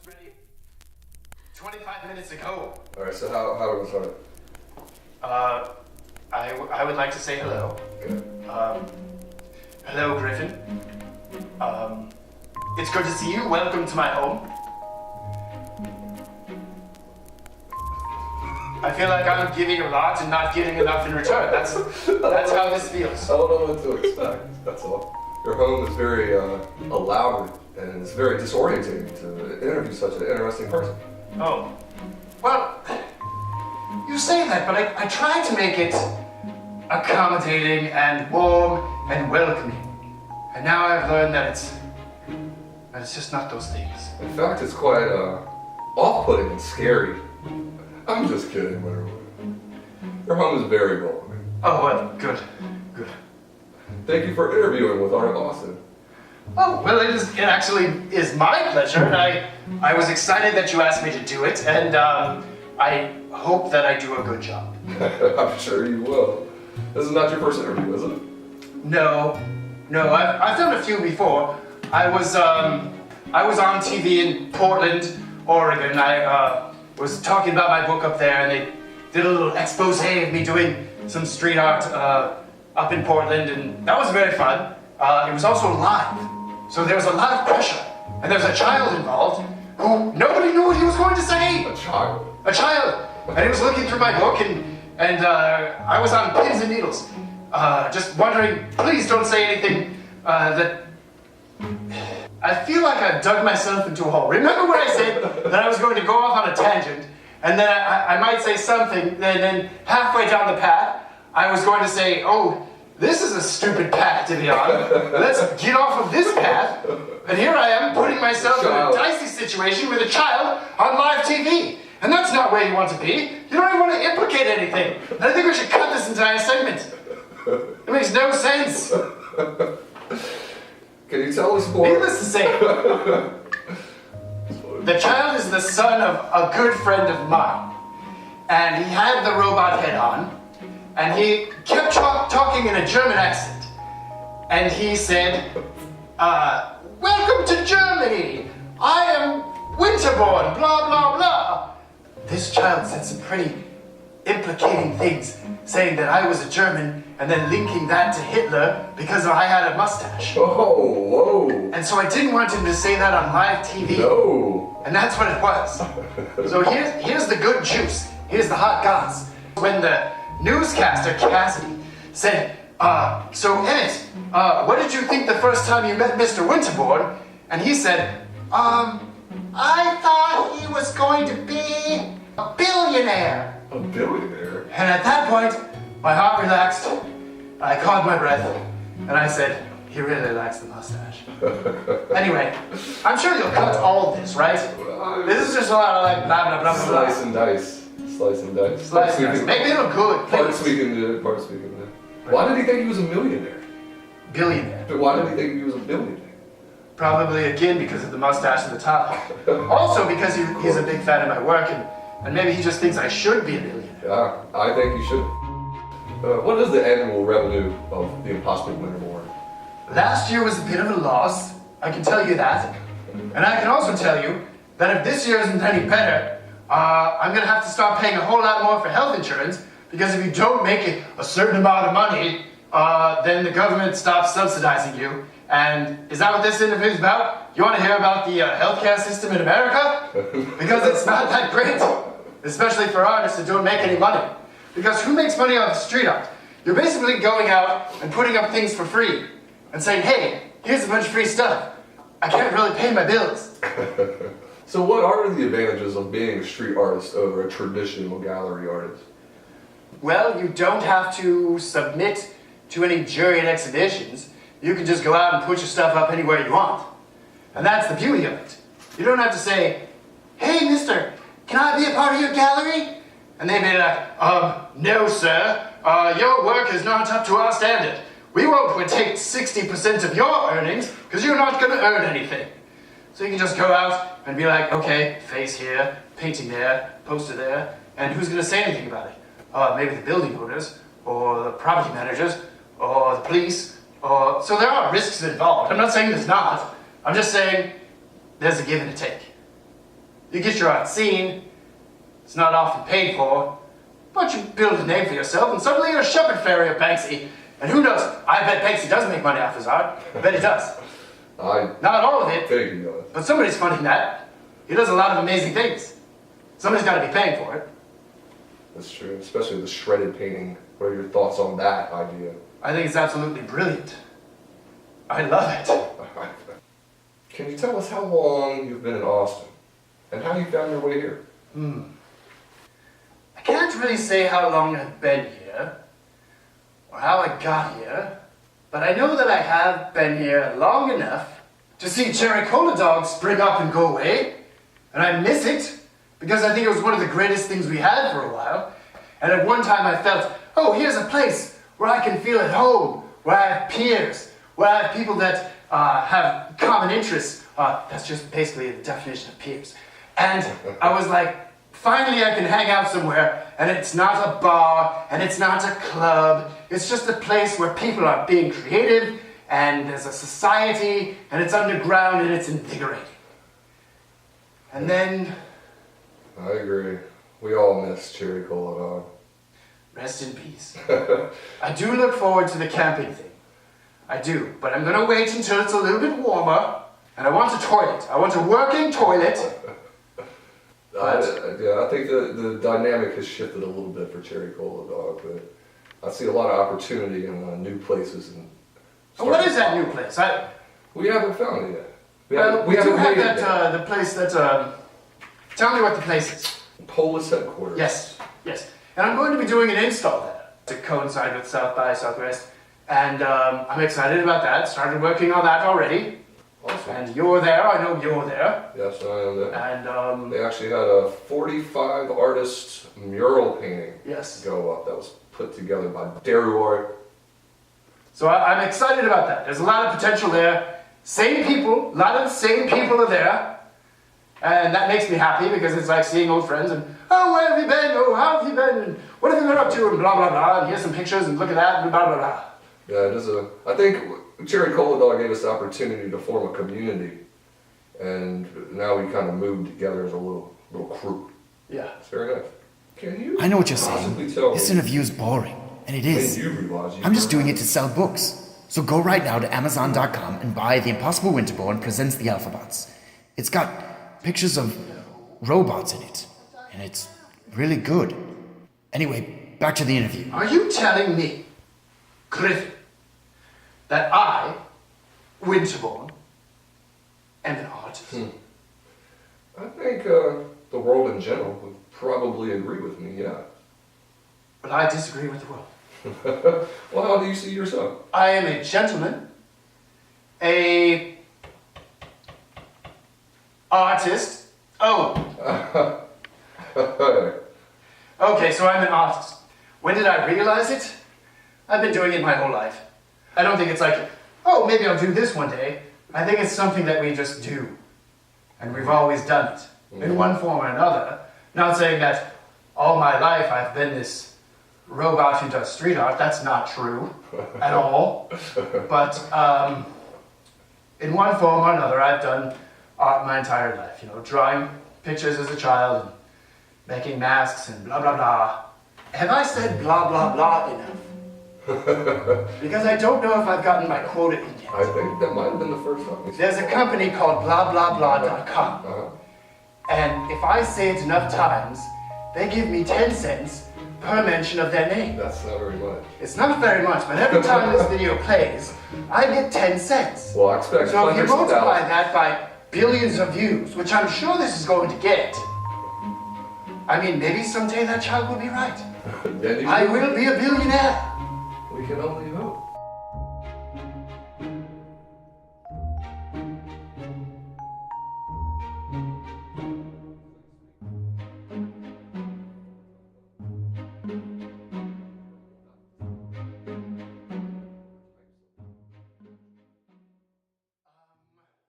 ready 25 minutes ago. Alright, so how do we start? I would like to say hello. Okay. Hello, Griffin. It's good to see you. Welcome to my home. I feel like I'm giving a lot and not getting enough in return. That's how this feels. I don't know what to expect, that's all. Your home is very loud and it's very disorienting to interview such an interesting person. Oh. Well, you say that, but I try to make it accommodating and warm and welcoming. And now I've learned that it's just not those things. In fact, it's quite off-putting and scary. I'm just kidding, Winterbourne. Your home is very welcoming. Oh, well, good. Thank you for interviewing with Art Austin. Oh, well, it actually is my pleasure, and I was excited that you asked me to do it, and I hope that I do a good job. I'm sure you will. This is not your first interview, is it? No, I've done a few before. I was on TV in Portland, Oregon. I was talking about my book up there, and they did a little expose of me doing some street art up in Portland, and that was very fun. It was also live, so there was a lot of pressure, and there was a child involved who nobody knew what he was going to say. A child? A child, and he was looking through my book, and I was on pins and needles, just wondering, please don't say anything that... I feel like I dug myself into a hole. Remember when I said that I was going to go off on a tangent, and then I might say something, and then halfway down the path, I was going to say, oh, this is a stupid path to be on. Let's get off of this path. And here I am putting myself in a dicey situation with a child on live TV. And that's not where you want to be. You don't even want to implicate anything. And I think we should cut this entire segment. It makes no sense. Can you tell us more? Needless to say, the child is the son of a good friend of mine. And he had the robot head on. And he kept talking in a German accent. And he said, welcome to Germany. I am Winterbourne, blah, blah, blah. This child said some pretty implicating things, saying that I was a German and then linking that to Hitler because I had a mustache. Oh, whoa. And so I didn't want him to say that on live TV. No. And that's what it was. So here's the good juice. Here's the hot goss. When the newscaster Cassidy said, so Emmett, what did you think the first time you met Mr. Winterbourne? And he said, I thought he was going to be a billionaire. A billionaire? And at that point, my heart relaxed, I caught my breath, and I said, he really likes the mustache. Anyway, I'm sure you'll cut all of this, right? This is just a lot of like blah, blah, blah, blah. Slice and dice. Slice and dice. Slice and dice. Make me look good, please. Parts we can do, parts we can do. Why did he think he was a millionaire? Billionaire. But why did he think he was a billionaire? Probably again because of the mustache at the top. Also because he's a big fan of my work, and maybe he just thinks I should be a billionaire. Yeah, I think you should. What is the annual revenue of the Impossible Winterbourne? Last year was a bit of a loss, I can tell you that. And I can also tell you that if this year isn't any better, I'm gonna have to start paying a whole lot more for health insurance, because if you don't make it a certain amount of money, then the government stops subsidizing you. And is that what this interview is about? You want to hear about the healthcare system in America? Because it's not that great, especially for artists that don't make any money. Because who makes money off street art? You're basically going out and putting up things for free and saying, hey, here's a bunch of free stuff. I can't really pay my bills. So what are the advantages of being a street artist over a traditional gallery artist? Well, you don't have to submit to any juried exhibitions. You can just go out and put your stuff up anywhere you want. And that's the beauty of it. You don't have to say, hey, mister, can I be a part of your gallery? And they'd be like, no, sir. Your work is not up to our standard. We won't take 60% of your earnings because you're not going to earn anything. So you can just go out and be like, okay, face here, painting there, poster there, and who's going to say anything about it? Maybe the building owners, or the property managers, or the police, or... So there are risks involved. I'm not saying there's not. I'm just saying there's a give and a take. You get your art seen. It's not often paid for. But you build a name for yourself, and suddenly you're a shepherd fairy of Banksy. And who knows? I bet Banksy does make money off his art. I bet he does. Not all of it, think he does. but somebody's funding that. He does a lot of amazing things. Somebody's got to be paying for it. That's true, especially the shredded painting. What are your thoughts on that idea? I think it's absolutely brilliant. I love it. Can you tell us how long you've been in Austin and how you found your way here? I can't really say how long I've been here or how I got here, but I know that I have been here long enough to see cherry cola dogs spring up and go away, and I miss it because I think it was one of the greatest things we had for a while. And at one time I felt, oh, here's a place where I can feel at home, where I have peers, where I have people that have common interests. That's just basically the definition of peers. And I was like, finally I can hang out somewhere, and it's not a bar, and it's not a club. It's just a place where people are being creative, and there's a society, and it's underground, and it's invigorating. And then... I agree. We all miss cherry cola dog. Rest in peace. I do look forward to the camping thing. I do, but I'm gonna wait until it's a little bit warmer, and I want a toilet. I want a working toilet. I think the dynamic has shifted a little bit for cherry cola dog, but I see a lot of opportunity in new places. And what is that new place? We haven't found it yet. We do have that, the place that, tell me what the place is. Polis headquarters. Yes. And I'm going to be doing an install there to coincide with South by Southwest. And I'm excited about that. Started working on that already. Awesome. And you're there. I know you're there. Yes, I am there. And they actually had a 45 artist mural painting go up that was put together by Deruor. So I'm excited about that. There's a lot of potential there. Same people, a lot of the same people are there. And that makes me happy because it's like seeing old friends and, oh, where have you been? Oh, how have you been? And what have you been up to? And blah, blah, blah. And here's some pictures and look at that and blah, blah, blah. Yeah, it is I think Cherry Cola Dog gave us the opportunity to form a community. And now we kind of moved together as a little crew. Yeah. It's very nice. Can you I know what you're saying. This interview is boring. And it is. I'm just doing it to sell books. So go right now to Amazon.com and buy The Impossible Winterbourne Presents the Alphabots. It's got pictures of robots in it. And it's really good. Anyway, back to the interview. Are you telling me, Griffin, that I, Winterbourne, am an artist? I think the world in general would probably agree with me, yeah. But I disagree with the world. Well, how do you see yourself? I am a gentleman, a artist. Oh. Okay, so I'm an artist. When did I realize it? I've been doing it my whole life. I don't think it's like, oh, maybe I'll do this one day. I think it's something that we just do. And we've always done it, in one form or another. Not saying that all my life I've been this robot who does street art. That's not true at all. But in one form or another, I've done art my entire life. You know, drawing pictures as a child, and making masks, and blah, blah, blah. Have I said blah, blah, blah enough? Because I don't know if I've gotten my quota in yet. I think that might have been the first time. There's a company called blahblahblah.com. And if I say it enough times, they give me 10 cents per mention of their name. That's not very much. It's not very much, but every time this video plays, I get 10 cents. Well, I expect so if you hundreds of multiply thousands. that by billions of views, which I'm sure this is going to get, I mean, maybe someday that child will be right. I will be a billionaire. We can only hope.